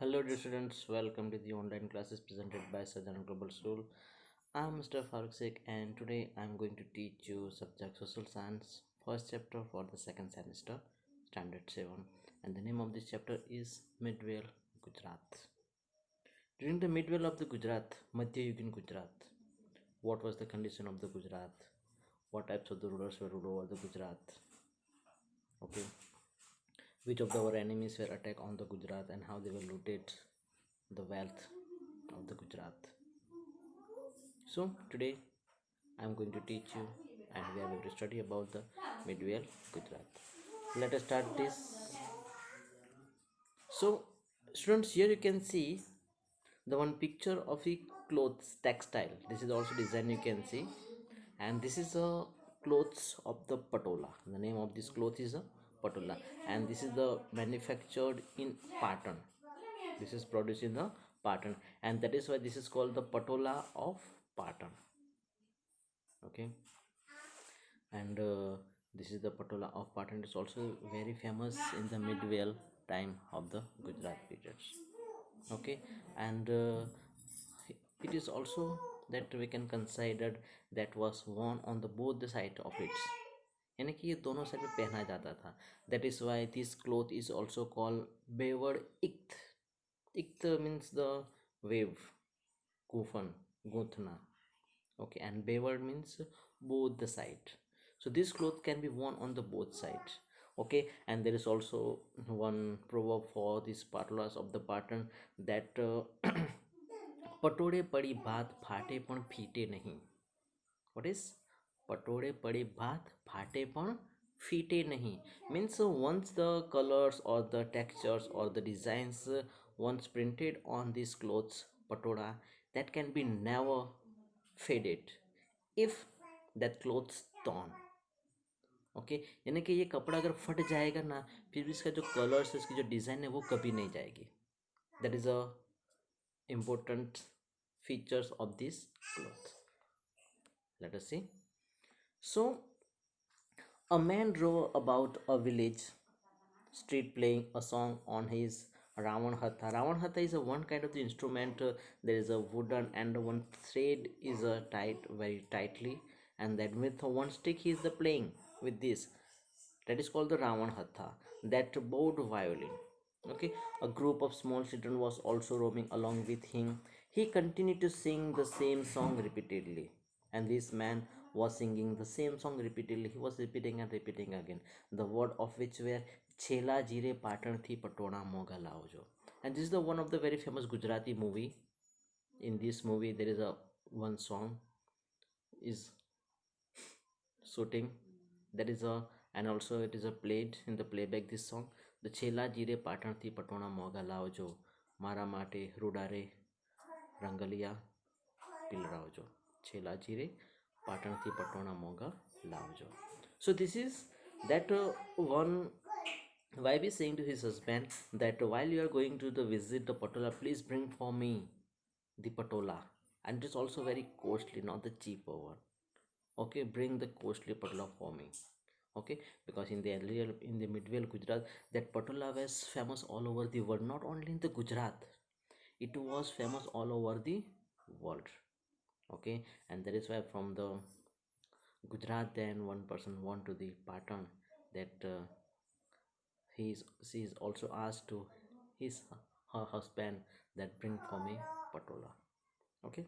Hello dear students, welcome to the online classes presented by Sajjan Global School. I am Mr. FARUK Sheikh and today I am going to teach you subject social science first chapter for the second semester standard 7, and the name of this chapter is Midvale Gujarat. During the midway of the Gujarat, Madhya Yugin Gujarat, what was the condition of the Gujarat? What types of the rulers were ruled over the Gujarat? Okay, which of our enemies were attacked on the Gujarat and how they were looted the wealth of the Gujarat. So today I am going to teach you and we are going to study about the medieval Gujarat. Let us start this. So students, here you can see the one picture of a clothes textile. This is also design you can see, and this is a clothes of the patola. The name of this cloth is a patola, and this is the manufactured in Patan. This is produced in the Patan, and that is why this is called the patola of Patan. Okay, and this is the patola of Patan. It's also very famous in the medieval time of the Gujarat periods. Okay, and it is also that we can consider that was worn on the both the side of it, यानी कि ये दोनों side पे पहना जाता था. That is why this cloth is also called wavered ikt. Ikt means the wave, kufan, guthna. Okay, and wavered means both the side. So this cloth can be worn on the both sides. Okay, and there is also one proverb for these patolas of the pattern that पटोड़े पड़ी भात फाटे पण फीटे नहीं. What is पटोड़े पड़ी भात फाटे पण फीटे नहीं means once the colors or the textures or the designs once printed on these clothes patoda, that can be never faded if that clothes torn. Okay, यानी कि ये कपड़ा अगर फट जाएगा ना, फिर भी इसका जो कलर्स, इसकी जो डिज़ाइन है वो कभी नहीं जाएगी. That is a important features of this cloth. Let us see. So a man drove about a village street playing a song on his Ravan Hatha. Ravan Hatha is a one kind of the instrument. There is a wooden and one thread is tied very tightly, and that with one stick he is the playing with this. That is called the Ravan Hatha. That bowed violin. Okay, a group of small children was also roaming along with him. He continued to sing the same song repeatedly, and this man was singing the same song repeatedly. He was repeating and repeating again, the word of which were Chela Jire Patan Thi Patona Moga Laojo. And this is the one of the very famous Gujarati movie. In this movie, there is a one song is shooting. That is a, and also it is a played in the playback this song. The Chela Jire Patan Thi Patona Moga Laojo Mara Mate Rudare Rangalia Pilraojo. Chela Jire Patan Thi Patona Moga Laojo. So this is that one wife is saying to his husband that while you are going to the visit the patola, please bring for me the patola, and it is also very costly, not the cheaper one. Okay, bring the costly patola for me. Okay, because in the earlier, in the medieval Gujarat, that patola was famous all over the world, not only in the Gujarat, it was famous all over the world. Okay, and that is why from the Gujarat, then one person went to the Patan, that she is also asked to his her husband that bring for me patola. Okay,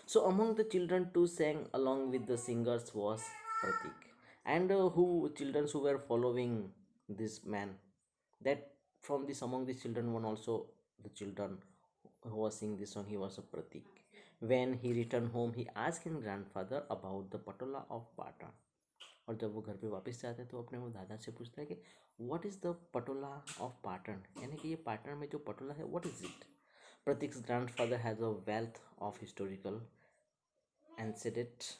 so among the children who sang along with the singers was Pratik, and who children who were following this man, that from this among these children one also the children who was singing this song, he was a Pratik. When he returned home, he asked his grandfather about the patola of Patan. और जब वो घर पे वापस जाता है तो अपने वो दादा से पूछता है कि what is the Patola of Patan, यानी कि ये पाटन में जो पटोला है what is it. Pratik's grandfather has a wealth of historical anecdotes.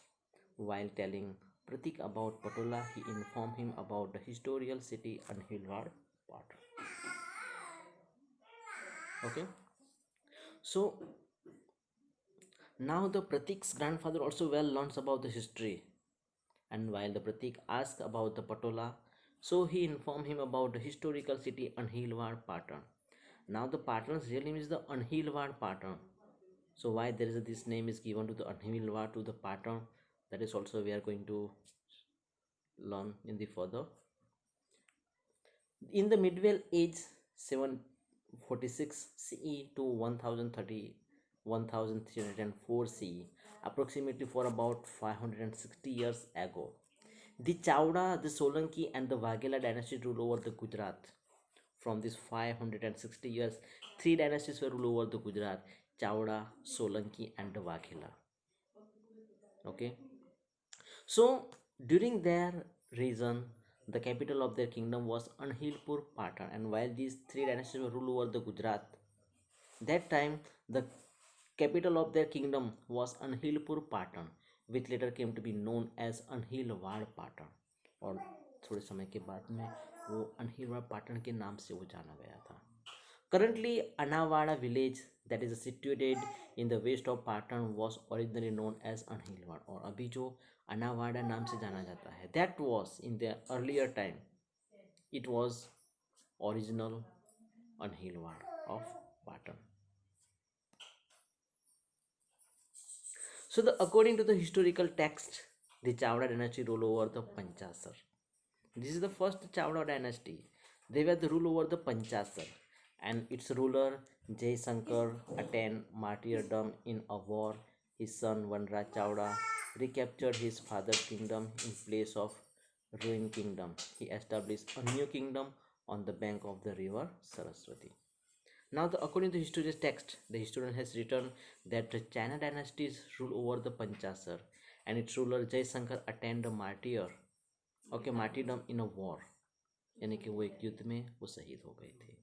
While telling Pratik about Patola, he informed him about the historical city and Hilwar Patan. Okay, so now the Pratik's grandfather also well learns about the history, and while the Pratik asked about the Patola, so he informed him about the historical city and Hilwar Patan. Now the Patan's real name is the Anhilwad Patan. So why there is this name is given to the Anhilwad to the Patan, that is also we are going to learn in the further. In the medieval age 746 CE to 1030 1304 CE, approximately for about 560 years ago, the Chauda, the Solanki, and the Vaghela dynasty ruled over the Gujarat. From these 560 years, three dynasties were ruled over the Gujarat: Chauda, Solanki, and the Vaghela. Okay, so during their reign, the capital of their kingdom was Anhilpur Patan, and while these three dynasties were ruled over the Gujarat, that time the capital of their kingdom was Anhilpur Patan, which later came to be known as Anhilwad Patan, और थोड़े समय के बाद में वो अनहिलवाड़ पाटन के नाम से वो जाना गया था. Currently, Anawada village that is situated in the west of Patan was originally known as Anhilwad, और अभी जो अनावाड़ा नाम से जाना जाता है, that was in the earlier time, it was original Anhilwad of Patan. So, according to the historical text, the Chavda dynasty ruled over the Panchasar. This is the first Chavda dynasty. They were the rule over the Panchasar, and its ruler Jaisankar attained martyrdom in a war. His son Vanra Chavda recaptured his father's kingdom in place of ruined kingdom. He established a new kingdom on the bank of the river Saraswati. Now, according to historical text, the historian has written that the China dynasties ruled over the Panchasar, and its ruler Jaisankar attained a martyrdom in a war, यानी कि वो एक युद्ध में वो शहीद हो गए थे.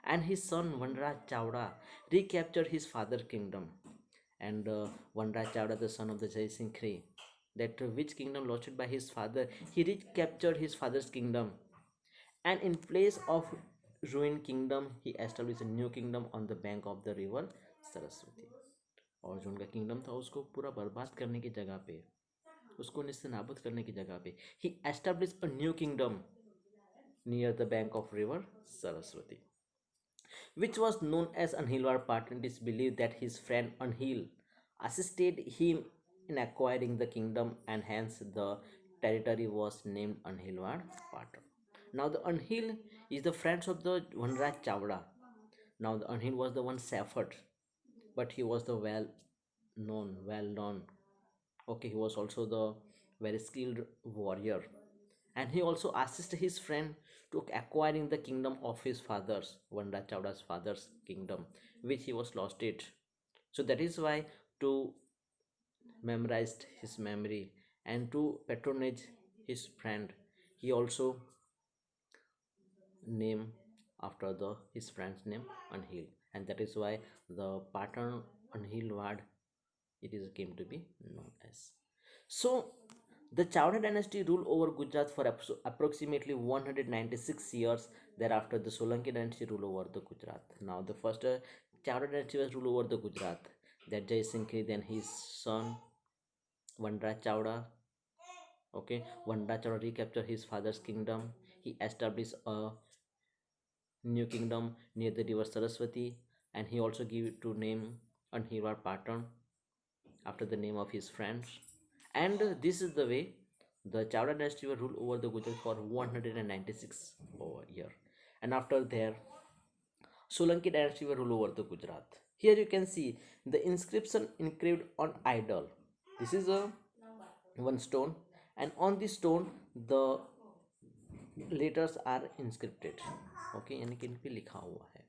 And his son Vanraj Chawda recaptured his father's kingdom. And Vanraj Chawda, the son of the Jai Singh Khri, that which kingdom lost by his father, he recaptured his father's kingdom. And in place of ruined kingdom, he established a new kingdom on the bank of the river Saraswati. और जो उनका kingdom था उसको पूरा बर्बाद करने की जगह पे, उसको निस्तेनाबूद करने की जगह पे, he established a new kingdom near the bank of river Saraswati, which was known as Anhilwar Patan. It is believed that his friend Anhil assisted him in acquiring the kingdom, and hence the territory was named Anhilwar Patan. Now the Anhil is the friends of the Vanraj Chavda. Now the Anhil was the one shepherd, but he was the well known. Okay, he was also the very skilled warrior, and he also assisted his friend to acquiring the kingdom of his father's, Vanda Chawda's father's kingdom, which he was lost it. So that is why to memorize his memory and to patronage his friend, he also name after the his friend's name Anhil, and that is why the pattern Anhil word it is came to be known as. So the Chowda dynasty ruled over Gujarat for approximately 196 years. Thereafter, the Solanki dynasty ruled over the Gujarat. Now, the first Chowda dynasty was ruled over the Gujarat. That Jai Singh, then his son Vandra Chowda. Okay, Vandra Chowda recaptured his father's kingdom. He established a new kingdom near the river Saraswati, and he also gave it to name Anhivar Patan after the name of his friends. And this is the way the Chowda dynasty were ruled over the Gujarat for 196 over year. And after there, Solanki dynasty were ruled over the Gujarat. Here you can see the inscription engraved on idol. This is a one stone, and on this stone the letters are inscripted. Okay, यानी कि इन पे लिखा हुआ है.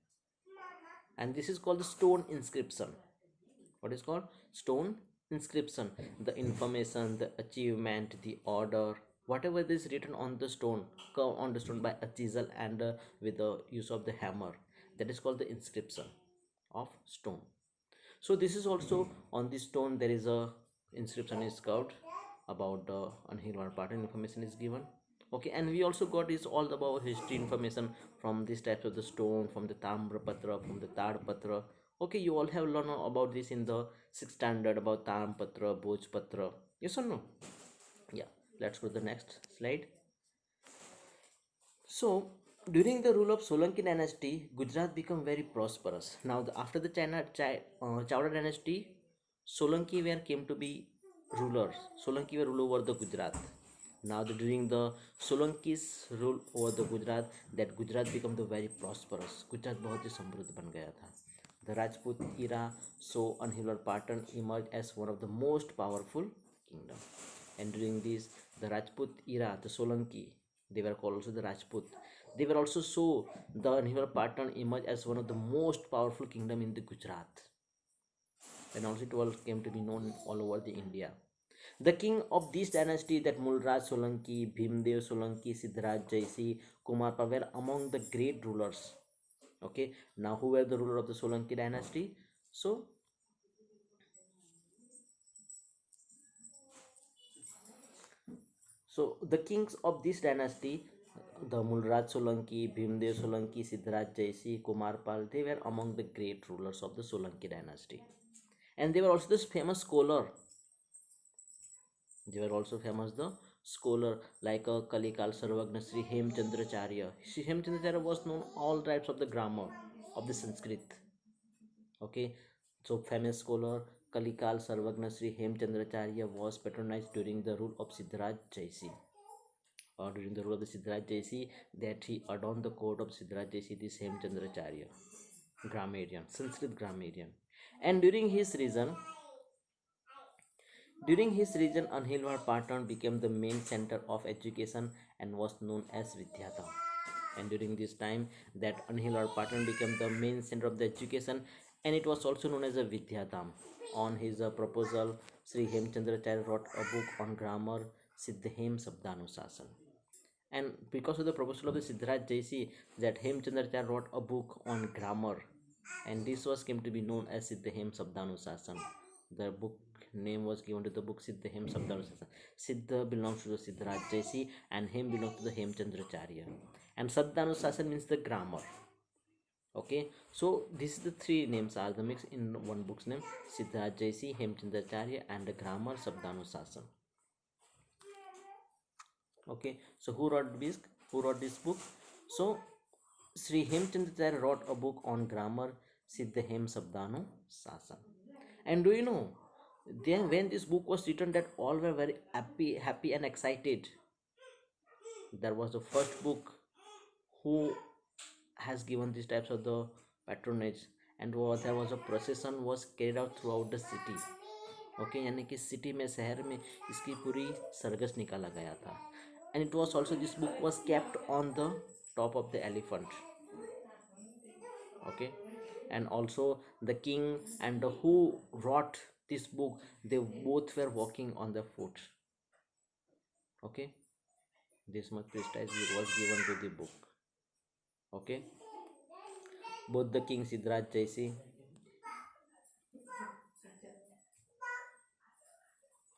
And this is called the stone inscription. What is called stone inscription? The information, the achievement, the order, whatever is written on the stone, carved on the stone by a chisel and with the use of the hammer, that is called the inscription of stone. So this is also on the stone there is a inscription is carved about the unhealed part and information is given. Okay, and we also got is all about history information from these types of the stone, from the Tambra Patra, from the Tad Patra. Okay, you all have learned about this in the 6th standard about Tam Patra, Boj Patra. Yes or no? Yeah, let's go to the next slide. So During the rule of Solanki dynasty, Gujarat became very prosperous. Now, after the Chowda dynasty, Solanki were came to be rulers. Solanki were rule over the Gujarat. Now, during the Solanki's rule over the Gujarat, that Gujarat became the very prosperous. Gujarat बहुत ही समृद्ध बन गया था. The Rajput era saw unhindered Patan emerge as one of the most powerful kingdom. And during this, the Rajput era, the Solanki, they were called also the Rajput. They were also so the unhindered Patan emerged as one of the most powerful kingdom in the Gujarat. And also it all came to be known all over the India. The king of this dynasty, that Mulraj Solanki, Bhimdev Solanki, Siddharaj Jaisi, Kumarpa, were among the great rulers. Okay, now who were the ruler of the Solanki dynasty? So the kings of this dynasty, the Mulraj Solanki, Bhimdev Solanki, Siddharaj Jaisi, Kumarpal, they were among the great rulers of the Solanki dynasty. And they were also this famous scholar. They were also famous the scholar like Kalikal Sarvagna Sri Hemchandracharya. Sri Hemchandracharya was known all types of the grammar of the Sanskrit. Okay, so famous scholar Kalikal Sarvagna Sri Hemchandracharya was patronized during the rule of Siddharaj Jaisi. During the rule of the Siddharaj Jaisi, that he adorned the court of Siddharaj Jaisi, this Hemchandracharya, grammarian, Sanskrit grammarian. And during his region, Anhilwar Patan became the main center of education and was known as Vidyadham. And during this time, that Anhilwar Patan became the main center of the education, and it was also known as a Vidyadham. On his proposal, Sri Hemchandracharya wrote a book on grammar, Siddhem Sabdanusasan. And because of the proposal of the Siddharaj Jaisi, that Hemchandracharya wrote a book on grammar, and this was came to be known as Siddhem Sabdanusasan. The book name was given to the book Siddhem Sabdanusasan. Siddha belongs to the Siddharaj Jaisi, and Hem belongs to the Hemchandracharya. And Sabdanusasan means the grammar. Okay, so these the three names are the mix in one book's name: Siddharaj Jaisi, Hemchandracharya, and the grammar Sabdanusasan. Okay, so who wrote this book? So Sri Hemchandracharya wrote a book on grammar, Siddhem Sabdanu Sasan. And do you know, then when this book was written, that all were very happy and excited. There was the first book who has given these types of the patronage, and there was a procession was carried out throughout the city. Okay, यानी कि city में, शहर में इसकी पूरी सरगस निकाला गया था. And it was also, this book was kept on the top of the elephant. Okay, and also the king and who wrote this book, they both were walking on the foot. Okay, this much prestige was given to the book. Okay, both the king Siddharaj Jaisi.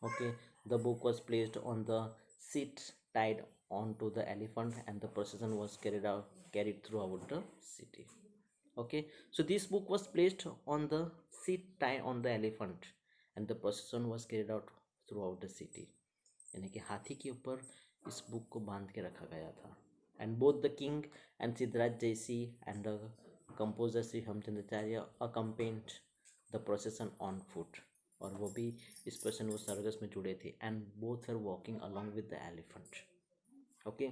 Okay, the book was placed on the seat tied onto the elephant, and the procession was carried throughout the city. Okay, so this book was placed on the seat tied on the elephant, and the procession was carried out throughout the city. यानी कि हाथी के ऊपर इस book को बांध के रखा गया था. And both the king and Siddharaj JC and the composer Shri Hemchandracharya accompanied the प्रोसेसन on foot. और वो भी इस प्रोसेसन वो सरगस में जुड़े थे, and both are walking along with the elephant. Okay,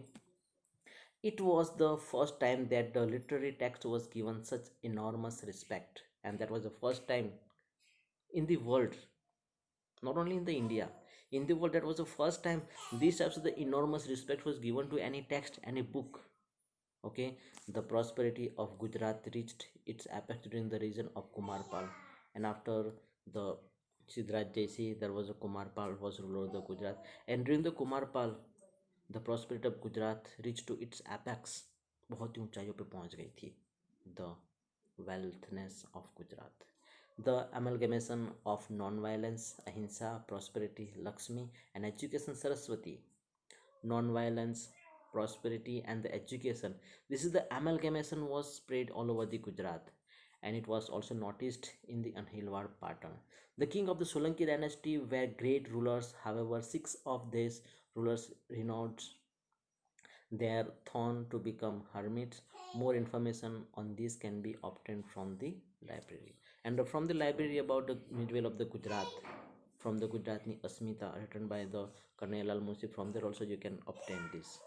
it was the first time that the literary text was given such enormous respect, and that was the first time in the world, not only in the India, in the world, that was the first time these types of the enormous respect was given to any text, any book. Okay, the prosperity of Gujarat reached its apex during the region of Kumarpal, and after the Siddharaj Jaisi, there was a Kumarpal was ruler of the Gujarat, and during the Kumarpal, the prosperity of Gujarat reached to its apex. बहुत ही ऊंचाइयों पे पहुंच गई थी the wealthness of Gujarat. The amalgamation of non-violence, ahimsa, prosperity, Lakshmi, and education, Saraswati. Non-violence, prosperity, and the education. This is the amalgamation was spread all over the Gujarat, and it was also noticed in the Anhilwar pattern. The king of the Solanki dynasty were great rulers. However, six of these rulers renowned They are thrown to become hermits. More information on this can be obtained from the library. And from the library about the midway of the Gujarat, from the Gujaratni Asmita written by the Colonel Al Musi, from there also you can obtain this.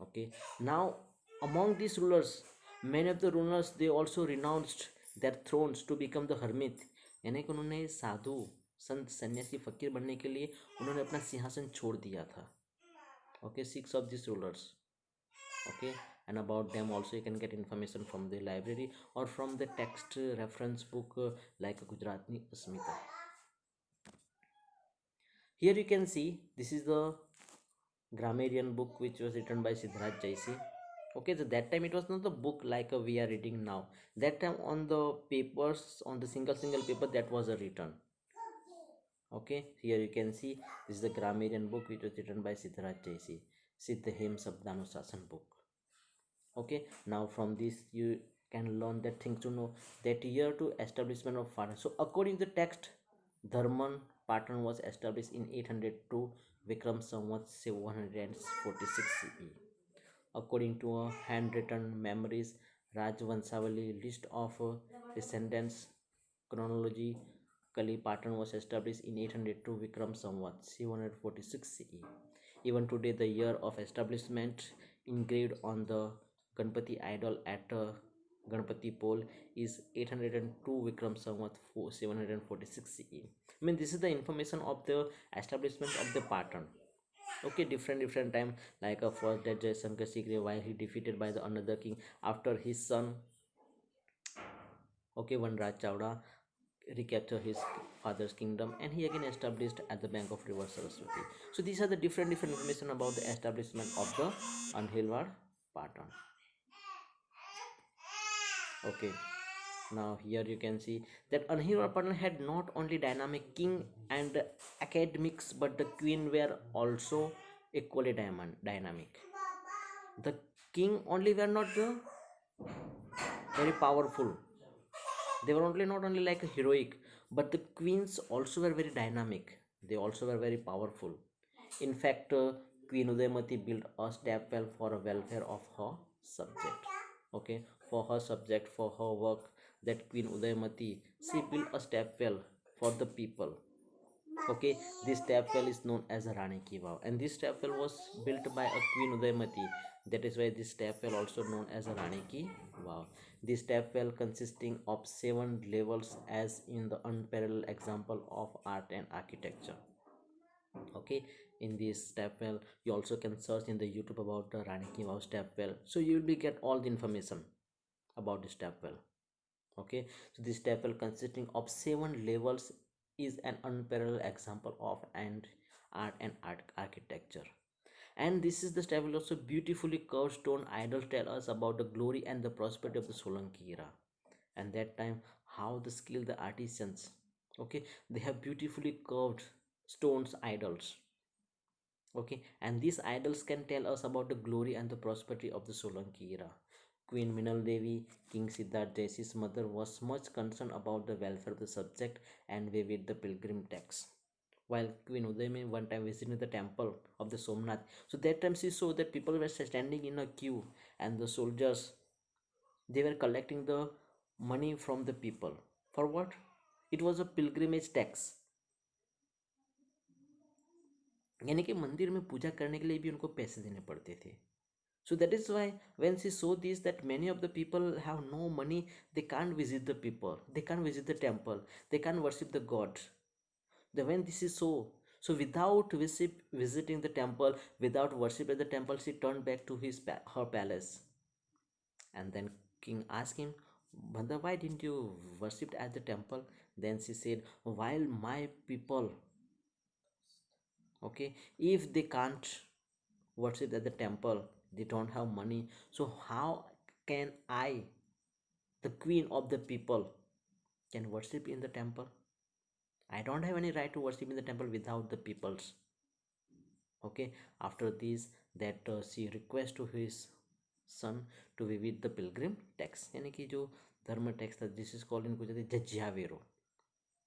Okay, now among these rulers, many of the rulers they also renounced their thrones to become the hermit, यानी कि उन्होंने साधु संत सन्यासी फकीर बनने के लिए उन्होंने अपना सिंहासन छोड़ दिया था. Okay, six of these rulers. Okay, and about them also you can get information from the library or from the text reference book like Gujaratni Asmita. Here you can see this is the grammarian book which was written by Siddharth Jaisi. Okay, so that time it was not the book like we are reading now. That time on the papers, on the single paper, that was a written. Okay, here you can see this is the grammarian book which was written by Siddharth Jaisi, Siddhem Sabdanusasan book. Okay, now from this you can learn that things to know that year to establishment of Faruk. So according to the text, Dharman pattern was established in 802 Vikram Samvat 746 CE. According to a handwritten memories, Rajvansavali list of descendants chronology, Kali pattern was established in 802 Vikram Samvat 746 CE. Even today, the year of establishment engraved on the Ganpati idol at Ganpati pole is 802 Vikram Samvat 746 CE. I mean, this is the information of the establishment of the pattern. Okay, different time, like a first that Jaishankar Sikri while he defeated by the another king after his son, okay, one Raj Chawda recaptured his father's kingdom and he again established at the bank of river Saraswati. So these are the different information about the establishment of the Anhilwad pattern. Okay, now here you can see that Anhilwad pattern had not only dynamic king and academics but the queen were also equally dynamic. The king only were not very powerful, they were only not only like heroic, but the queens also were very dynamic, they also were very powerful. In fact, Queen Udaymati built a stepwell for a welfare of her subject. Okay, for her subject, for her work, that Queen Udaymati, she built a stepwell for the people. Okay, this tap well is known as a Rani Ki Vav, and this tap well was built by a Queen Udaymati. That is why this tap well also known as a Rani Ki Vav. This tap well consisting of 7 levels, as in the unparalleled example of art and architecture. Okay, in this tap well, you also can search in the YouTube about the Rani Ki Vav tap well, so you will be get all the information about this tap well. Okay, so this temple consisting of 7 levels is an unparalleled example of and art and architecture. And this is the temple also beautifully curved stone idols tell us about the glory and the prosperity of the Solanki era. And that time how the skill the artisans, okay, they have beautifully curved stones idols. Okay, and these idols can tell us about the glory and the prosperity of the Solanki era. Queen Minal Devi, King Siddharth Jaisi's mother, was much concerned about the welfare of the subject and vivid the pilgrim tax. While Queen Udayami one time visited the temple of the Somnath, so that time she saw that people were standing in a queue and the soldiers they were collecting the money from the people. For what? It was a pilgrimage tax. यानी कि मंदिर में पूजा करने के लिए भी उनको पैसे देने पड़ते थे. So that is why when she saw this, that many of the people have no money, they can't visit the people, they can't visit the temple, they can't worship the god. The when this is so without visiting the temple, without worship at the temple, she turned back to her palace. And then king asked him, Mother, why didn't you worship at the temple? Then she said, while my people, okay, if they can't worship at the temple, they don't have money, so how can I, the queen of the people, can worship in the temple? I don't have any right to worship in the temple without the people's. Okay, after this, that she request to his son to visit the pilgrim tax, यानी कि जो धर्म tax था, this is called in Gujarati जज्जिया वेरो.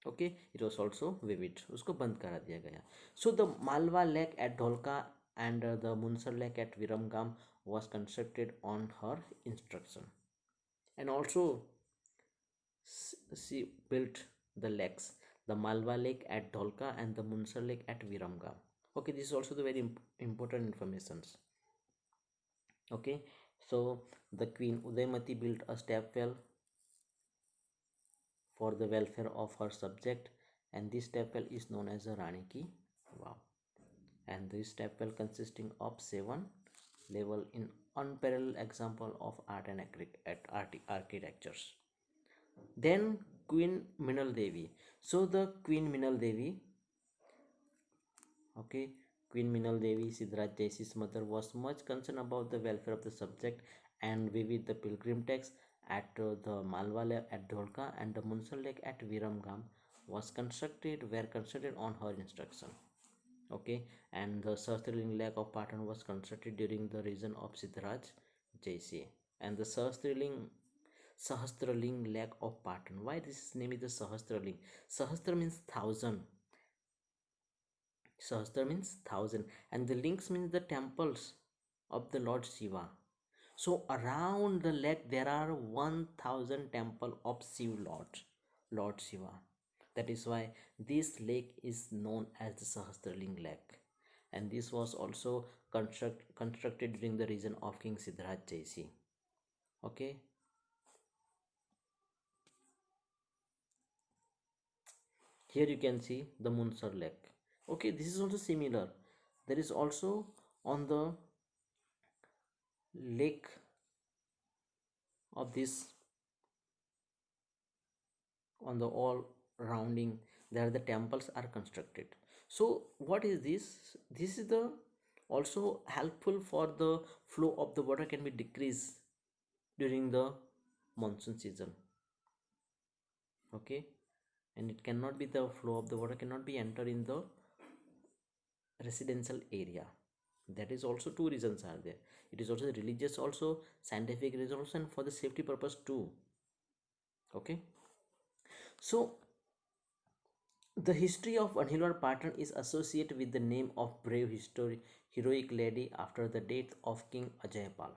Okay, it was also vivid, उसको बंद करा दिया गया. So the Malwa lake at Dholka and the Munsar Lake at Viramgam was constructed on her instruction. And also she built the lakes, the Malwa Lake at Dholka and the Munsar Lake at Viramgam. Okay, this is also the very important informations. Okay, so the Queen Udaymati built a step well for the welfare of her subject, and this step well is known as a Rani Ki Wow. And this step well consisting of 7 level in unparalleled example of art and architectures. Then Queen Minal Devi. So the Queen Minal Devi, okay, Queen Minal Devi, Siddharth Jaisi's mother, was much concerned about the welfare of the subject and vivid the pilgrim text at the Malwa Lake at Dholka and the Munsal Lake at Viramgam were constructed on her instruction. Okay, and the Sahasraling Lake of Patan was constructed during the reign of Siddharaj Jaisi. And the Sahasraling Lake of Patan. Why this name is the Sahasraling? Sahasra means thousand. Sahasra means thousand, and the links means the temples of the Lord Shiva. So around the lake there are 1000 temple of Shiv Lord Shiva. That is why this lake is known as the Sahasraling Lake. And this was also constructed during the reign of King Siddharth Jaisi. Okay. Here you can see the Munsar Lake. Okay, this is also similar. There is also on the lake of this, on the all rounding there the temples are constructed. So what is this? This is the also helpful for the flow of the water can be decreased during the monsoon season. Okay, and it cannot be the flow of the water cannot be entered in the residential area. That is also two reasons are there. It is also religious, also scientific reason also, and for the safety purpose too. Okay, so the history of Anhilwar Patan is associated with the name of brave heroic lady after the death of King Ajayapal.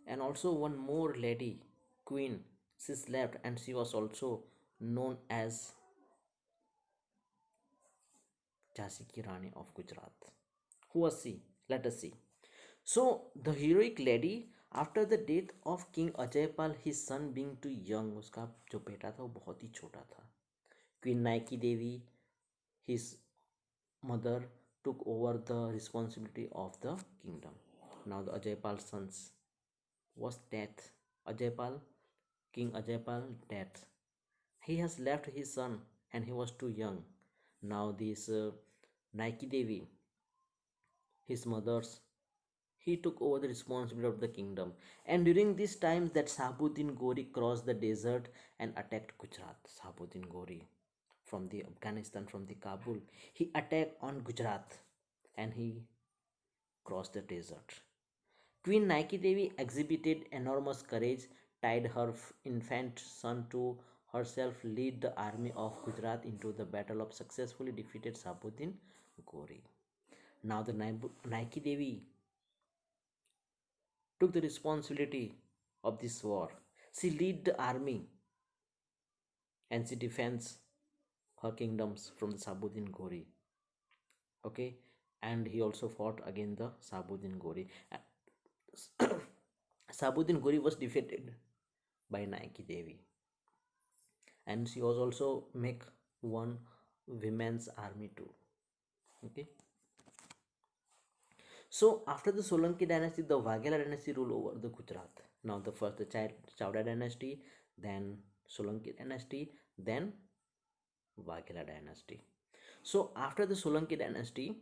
And also one more lady, queen, she slept and she was also known as Jhansi Ki Rani of Gujarat. Who was she? Let us see. So the heroic lady after the death of King Ajayapal, his son being too young, उसका जो बेटा था वो बहुत ही छोटा था. Queen Naiki Devi, his mother, took over the responsibility of the kingdom. Now the Ajaypal's sons was death. Ajaypal, King Ajaypal, death. He has left his son and he was too young. Now this Naiki Devi, his mother's, he took over the responsibility of the kingdom. And during this time that Sahabuddin Gori crossed the desert and attacked Gujarat. Sahabuddin Gori from the Afghanistan, from the Kabul, he attacked on Gujarat and he crossed the desert. Queen Nike Devi exhibited enormous courage, tied her infant son to herself, lead the army of Gujarat into the battle of successfully defeated Sahabuddin Gori. Now the Nike Devi took the responsibility of this war. She lead the army and she defends her kingdoms from the Sahabuddin Gori. Okay, and he also fought against the Sahabuddin Gori. Sahabuddin Gori was defeated by Nike Devi, and she was also make one women's army too. Okay. So after the Solanki dynasty, the Waghela dynasty ruled over the Gujarat. Now the first the Chowda dynasty, then Solanki dynasty, then Waghela dynasty. So after the Solanki dynasty,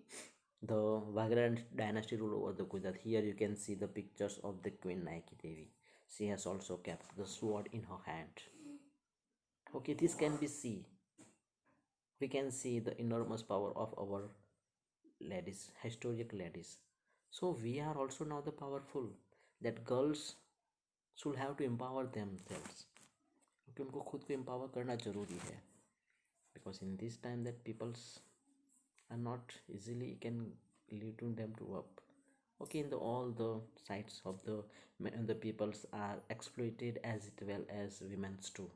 the Waghela dynasty ruled over the Gujarat. Here you can see the pictures of the Queen Nike Devi. She has also kept the sword in her hand. Okay, this can be see. We can see the enormous power of our ladies, historic ladies. So we are also now the powerful. That girls should have to empower themselves. क्योंकि उनको खुद को empower करना जरूरी है. Because in this time that peoples are not easily can lifting them to up. Okay, in the all the sides of the peoples are exploited as well as women's too.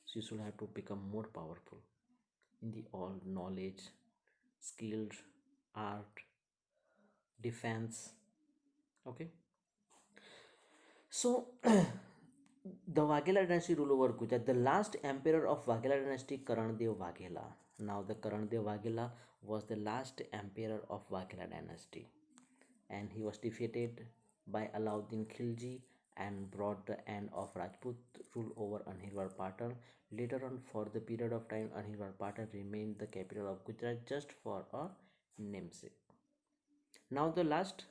So you should have to become more powerful in the all knowledge, skilled, art, defense. Okay, so the Vaghela dynasty rule over Gujarat. The last emperor of Vaghela dynasty, Karandev Vaghela. Now the Karandev Vaghela was the last emperor of Vaghela dynasty, and he was defeated by Alauddin Khilji and brought the end of Rajput rule over Anhilwar Patan. Later on, for the period of time, Anhilwar Patan remained the capital of Gujarat just for a namesake. Now the last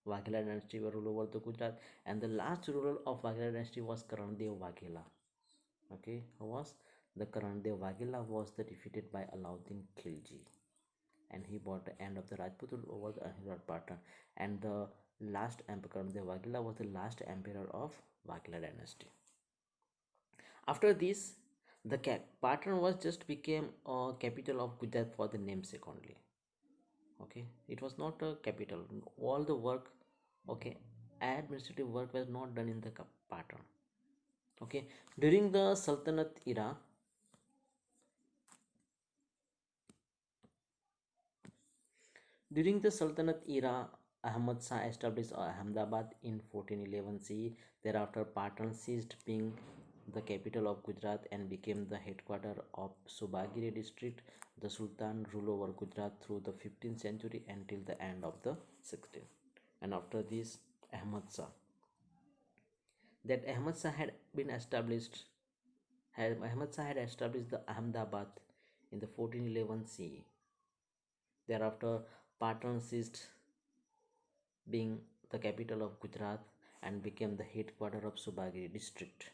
Vaghela dynasty were ruled over the Gujarat, and the last ruler of Vaghela dynasty was Karandev Vaghela. Okay, who was the Karandev Vaghela was the defeated by Alauddin Khilji, and he brought the end of the Rajput rule over the Anhilwar Patan. And the last emperor Karandev Vaghela was the last emperor of Vaghela dynasty. After this, the Patan was just became a capital of Gujarat for the namesake only. Okay, it was not a capital. All the work, okay, administrative work was not done in the Patan. Okay, during the Sultanate era, Ahmad Shah established Ahmedabad in 1411 CE. Thereafter, Patan ceased being the capital of Gujarat and became the headquarters of Subagiri district. The Sultan ruled over Gujarat through the 15th century until the end of the 16th. And after this, Ahmad Shah, that Ahmad Shah had been established, Ahmad Shah had established the Ahmedabad in the 1411 CE. Thereafter, Patan ceased being the capital of Gujarat and became the headquarters of Subagiri district.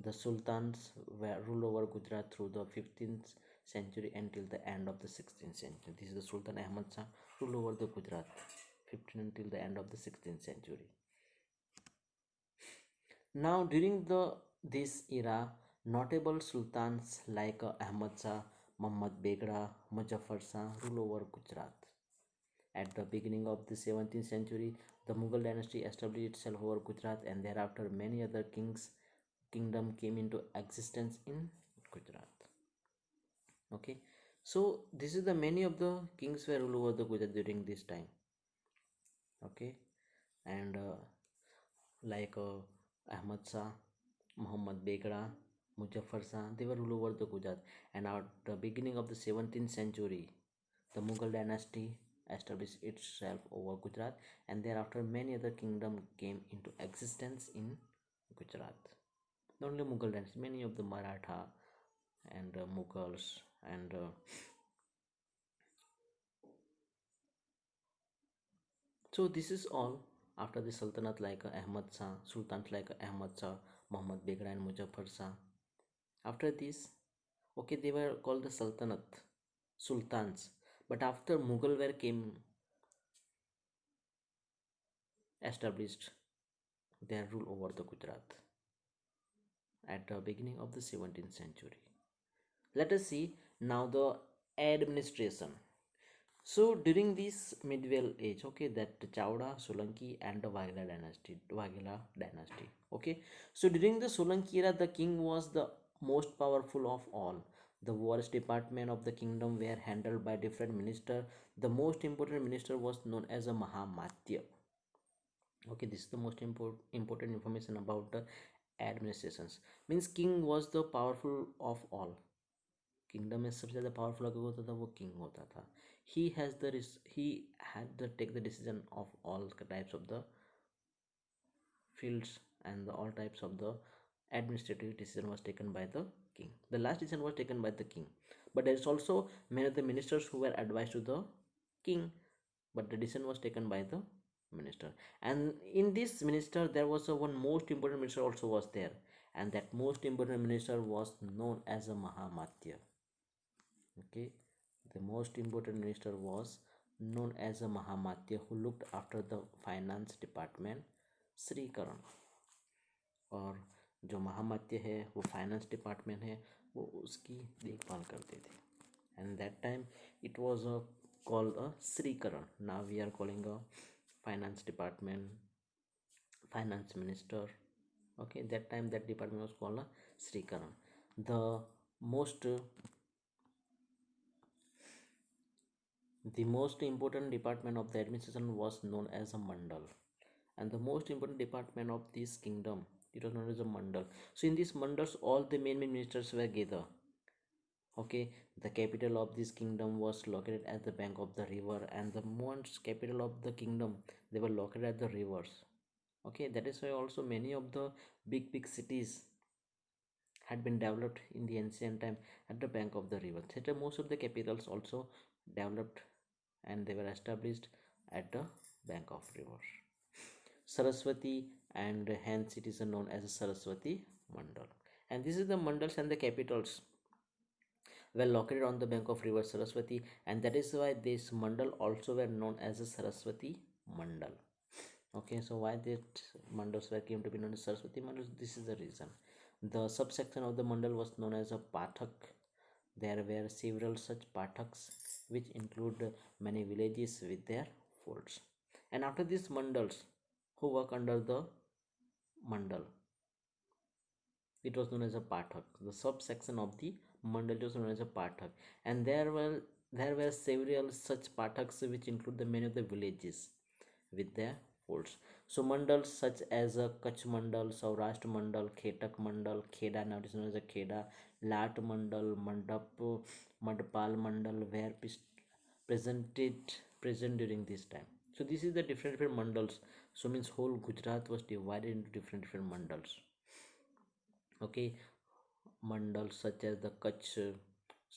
The sultans were ruled over Gujarat through the 15th century until the end of the 16th century. This is the Sultan Ahmad Shah ruled over the Gujarat 15 until the end of the 16th century. Now during this era, notable sultans like Ahmad Shah, Muhammad Begra, Muzaffar Shah ruled over Gujarat. At the beginning of the 17th century, the Mughal dynasty established itself over Gujarat, and thereafter many other kingdom came into existence in Gujarat. Okay, so this is the many of the kings were ruled over the Gujarat during this time. Okay, and like Ahmad Shah, Muhammad Begra, Muzaffar Shah, they were ruled over the Gujarat. And at the beginning of the 17th century, the Mughal dynasty established itself over Gujarat, and thereafter many other kingdoms came into existence in Gujarat. Not only Mughal dynasty, many of the Maratha and Mughals and so this is all after the Sultanate like Ahmad Shah, Sultans like Ahmad Shah, Muhammad Begra and Muzaffar Shah. After this, okay, they were called the Sultanate, Sultans. But after Mughal were came established their rule over the Gujarat at the beginning of the 17th century. Let us see now the administration. So during this medieval age, okay, that Chowda, Solanki, and the Vaghela dynasty. Okay, so during the Solanki era, the king was the most powerful of all. The wars department of the kingdom were handled by different minister. The most important minister was known as a Mahamatya. Okay, this is the most important information about the administrations. Means king was the powerful of all. Kingdom में सबसे ज़्यादा powerful अगर होता था वो king होता था. He has the he had the take the decision of all types of the fields and all types of the administrative decision was taken by the king. The last decision was taken by the king, but there is also many of the ministers who were advised to the king, but the decision was taken by the minister. And in this minister there was a one most important minister also was there, and that most important minister was known as a Mahamatya. Okay, the most important minister was known as a Mahamatya who looked after the finance department, Shri Karan. और जो महामात्य है वो finance department है वो उसकी देखभाल करते थे. And that time it was a called a Srikaran. Now we are calling a finance department, finance minister. Okay, that time that department was called a Srikaran. The most the most important department of the administration was known as a mandal, and the most important department of this kingdom, it was known as a mandal. So in these mandals all the main ministers were gathered. Okay, the capital of this kingdom was located at the bank of the river, and the most capital of the kingdom, they were located at the rivers. Okay, that is why also many of the big cities had been developed in the ancient time at the bank of the river. Theta, most of the capitals also developed and they were established at the bank of river. Saraswati, and hence it is known as Saraswati Mandal. And this is the mandals and the capitals were located on the bank of river Saraswati, and that is why this mandal also were known as a Saraswati Mandal. Okay, so why that mandals were came to be known as Saraswati Mandals? This is the reason. The subsection of the mandal was known as a Pathak. There were several such Pathaks which include many villages with their forts. And after these mandals, who work under the mandal, it was known as a Pathak. The subsection of the mandal was known as a Pathak, and there were several such Pathaks which include the many of the villages with their forts. So mandals such as Kutch Mandal, Saurashtra Mandal, Khetak Mandal, Kheda, now it is known as a Kheda, Lat Mandal, Mandap, Madpal Mandal were presented present during this time. So this is the different mandals. So means whole Gujarat was divided into different mandals. Okay, mandals such as the Kutch,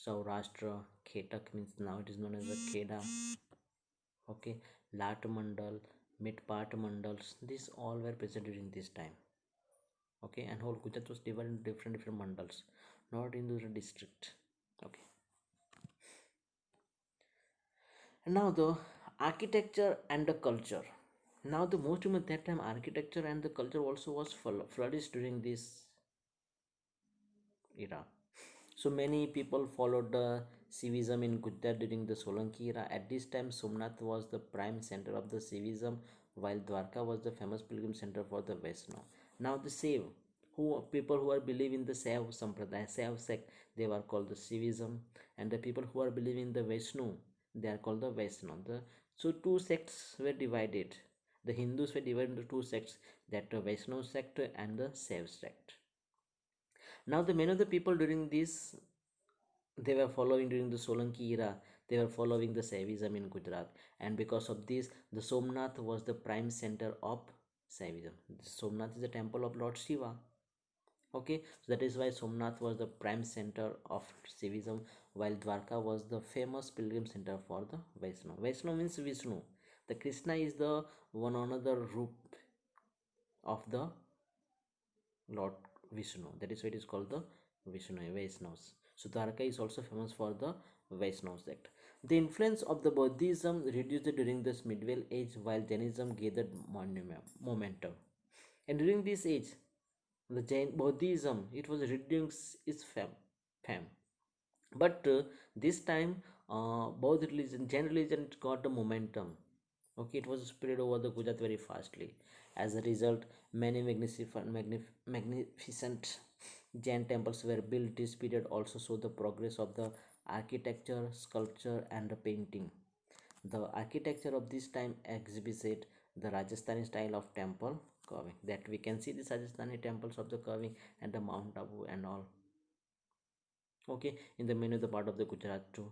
Saurashtra, Khetak means now it is known as the Kheda. Okay, Lat Mandal, Midpart Mandals, these all were present during this time. Okay, and whole Gujarat was divided into different mandals, not into the district. Okay, and now the architecture and the culture. Now the most important that time architecture and the culture also was flourished during this era. So many people followed the Shivism in Gujarat during the Solanki era. At this time, Somnath was the prime center of the Shivism, while Dwarka was the famous pilgrim center for the Vaishnava. Now the Save, who people who are believing in the Save Sampradaya, Save sect, they were called the Shivism, and the people who are believing in the Vaishnu, they are called the Vaishnava. So two sects were divided. The Hindus were divided into two sects, that the Vaishnava sect and the Save sect. Now the many of the people during this, they were following during the Solanki era, they were following the Saivism in Gujarat, and because of this, the Somnath was the prime center of Saivism. Somnath is the temple of Lord Shiva. Okay, so that is why Somnath was the prime center of Saivism, while Dwarka was the famous pilgrim center for the Vaishnava. Vaishnava means Vishnu. The Krishna is the one another root of the Lord Vishnu. That is why it is called the Vaishnavas. So Dwarka is also famous for the Vaishnava sect. The influence of the Buddhism reduced during this medieval age, while Jainism gathered momentum. And during this age, the Jain Buddhism, it was reducing its fame. But this time, both religion, Jain religion got the momentum. Okay, it was spread over the Gujarat very fastly. As a result, many magnificent Jain temples were built. This period also saw the progress of the architecture, sculpture, and the painting. The architecture of this time exhibited the Rajasthani style of temple carving. That we can see the Rajasthani temples of the carving and the Mount Abu and all. Okay, in the many of the part of the Gujarat too.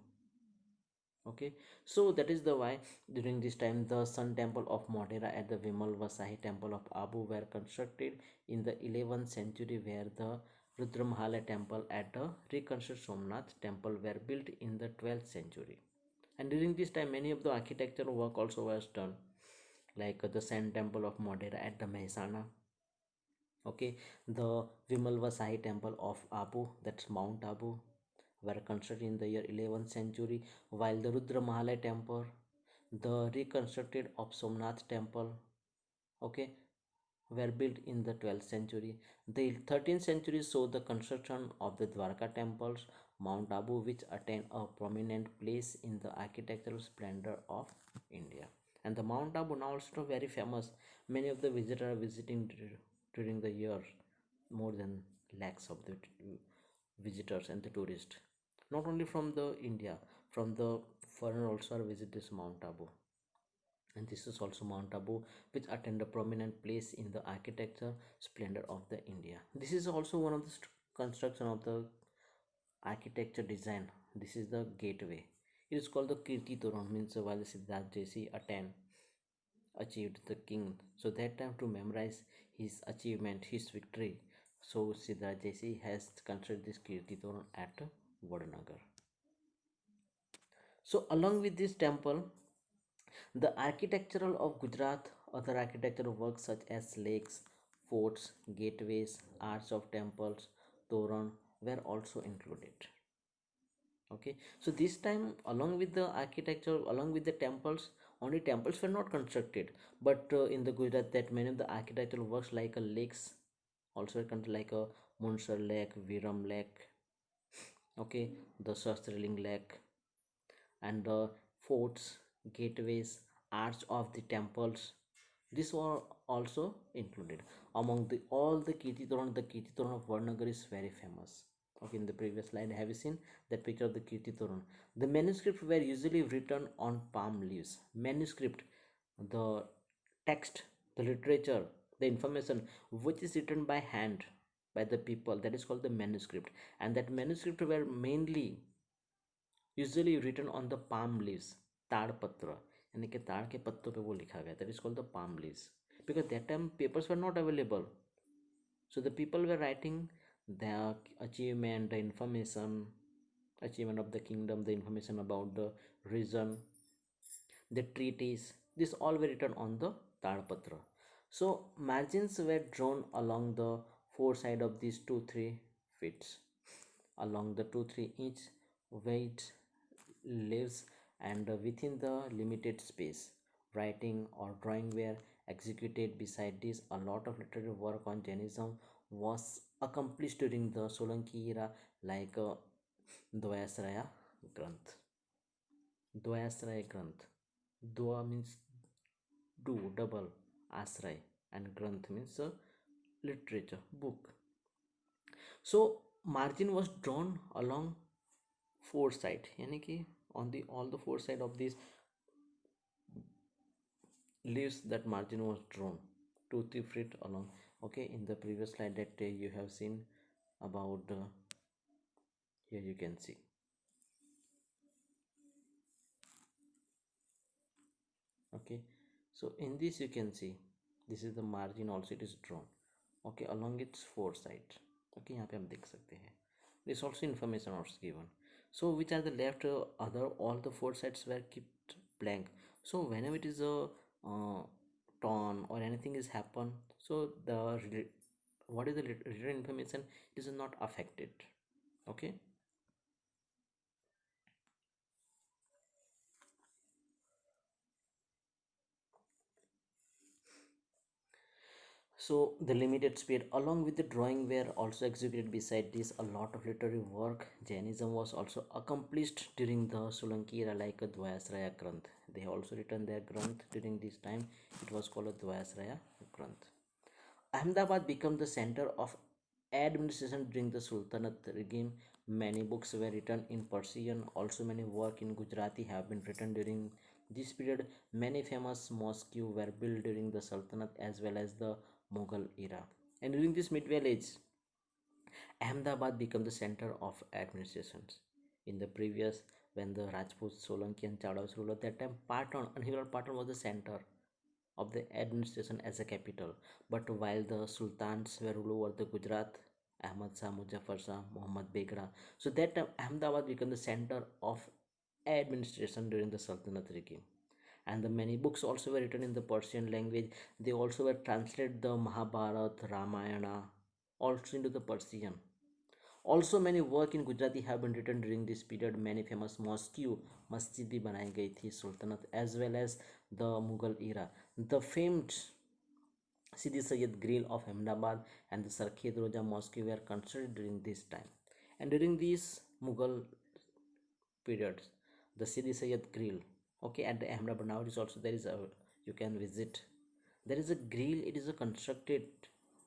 Okay, so that is the why during this time the sun temple of Modera at the Vimal Vasahi temple of Abu were constructed in the 11th century, where the Rudramhala temple at the reconstructed Somnath temple were built in the 12th century. And during this time many of the architectural work also was done, like the sun temple of Modera at the Mehsana. Okay, the Vimal Vasahi temple of Abu, that's Mount Abu, were constructed in the year 11th century, while the Rudra Mahalaya temple, the reconstructed of Somnath temple. Okay, were built in the 12th century. The 13th century saw the construction of the Dwarka temples, Mount Abu, which attained a prominent place in the architectural splendor of India. And the Mount Abu now also very famous. Many of the visitors are visiting during the year, more than lakhs of the visitors and the tourists. Not only from the India, from the foreigner also are visit this Mount Abu. And this is also Mount Abu, which attained a prominent place in the architecture splendor of the India. This is also one of the construction of the architecture design. This is the gateway. It is called the Kirti Toran, means while Siddharth Jesi achieved the king. So that time to memorize his achievement, his victory. So Siddharth Jesi has constructed this Kirti Toran at Vadanagar. So along with this temple, the architectural of Gujarat, other architectural works such as lakes, forts, gateways, arch of temples, toran were also included. Okay, so this time, along with the architecture, along with the temples, only temples were not constructed, but in the Gujarat, that many of the architectural works like a lakes also like a Munsar Lake, Viram Lake, okay, the Shastriling Lake, and the forts, gateways, arch of the temples. These were also included. Among the all the Kirti the Kirti of Varnagar is very famous. Okay, in the previous slide, have you seen that picture of the Kirti The manuscripts were usually written on palm leaves. Manuscript, the text, the literature, the information which is written by hand by the people, that is called the manuscript. And that manuscript were mainly usually written on the palm leaves, ताड़ पत्र, यानी कि ताड़ के पत्तों पे वो लिखा गया. That is called the palm leaves, because that time papers were not available. So the people were writing their achievement, the information, achievement of the kingdom, the information about the region, the treaties. This all were written on the Tadpatra. So margins were drawn along the four side of these 2-3 feet. Along the 2-3 inch weight lives, and within the limited space, writing or drawing were executed. Beside this, a lot of literary work on Jainism was accomplished during the Solanki era, like Dvayasraya Granth. Dvayasraya Granth. Dua means do, double, Asray, and Granth means literature, book. So margin was drawn along four side, यानी कि on the all the four side of these leaves, that margin was drawn 2-3 feet along. Okay, in the previous slide that you have seen about here you can see. Okay, so in this you can see this is the margin also, it is drawn, okay, along its four side. Okay, यहाँ पे हम देख सकते हैं. This also information was given. So which are the left, other all the four sides were kept blank. So whenever it is a torn or anything is happen, so the what is the written information, it is not affected. Okay. So the limited speed along with the drawing were also executed. Beside this, a lot of literary work Jainism was also accomplished during the Solanki era, like a Dvayasraya Granth. They also written their Granth during this time. It was called a Dvayasraya Granth. Ahmedabad became the center of administration during the Sultanate regime. Many books were written in Persian. Also, many work in Gujarati have been written during this period. Many famous mosques were built during the Sultanate as well as the Mughal era. And during this medieval age, Ahmedabad became the center of administrations. In the previous, when the Rajputs, Solanki, and Chadha's ruled at that time, Patan, Anhilwal Patan was the center of the administration as a capital. But while the sultans were ruled over the Gujarat, Ahmad Shah, Muzaffar Shah, Muhammad Begra, so that time Ahmedabad became the center of administration during the Sultanate regime. And the many books also were written in the Persian language. They also were translated the Mahabharata, Ramayana, also into the Persian. Also many work in Gujarati have been written during this period. Many famous masjid भी बनाई गई थी Sultanate as well as the Mughal era. The famed Sidi Sayyid Grill of Ahmedabad and the Sarkhet Roja Mosque were constructed during this time. And during these Mughal periods, the Sidi Sayyid Grill, okay, at the Ahmedabad now it is also there is a, you can visit. There is a grill. It is a constructed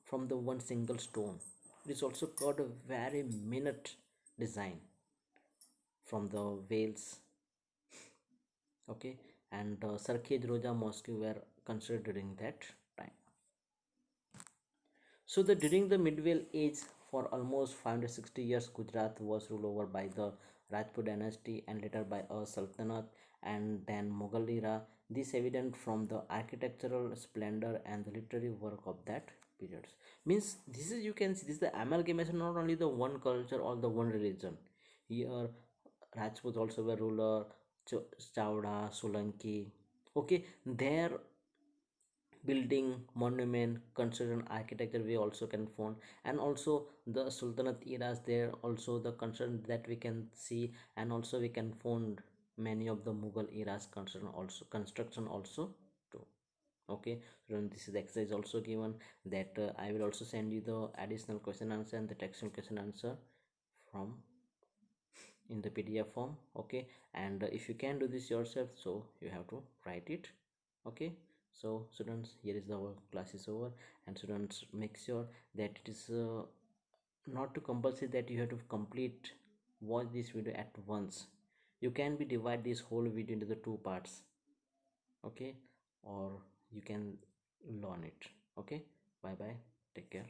from the one single stone. It is also got a very minute design from the Wales, okay, and Sarkhet Roja Mosque were constructed during that time. So the during the medieval age, for almost 560 years, Gujarat was ruled over by the Rajput dynasty and later by a Sultanate and then Mughal era. This evident from the architectural splendor and the literary work of that period. Means this is, you can see, this is the amalgamation, not only the one culture or the one religion. Here Rajput also were ruler, Chowda, Solanki. Okay, their building, monument, construction, architecture we also can find, and also the Sultanate eras there also the construction that we can see, and also we can find many of the Mughal eras construction also too. Okay, so this is the exercise also given that I will also send you the additional question answer and the textual question answer from in the PDF form. Okay, and if you can do this yourself, so you have to write it. Okay, so students, here is our class is over, and students, make sure that it is not to compulsory that you have to complete watch this video at once. You can be divide this whole video into the two parts, okay, or you can learn it. Okay, bye bye, take care.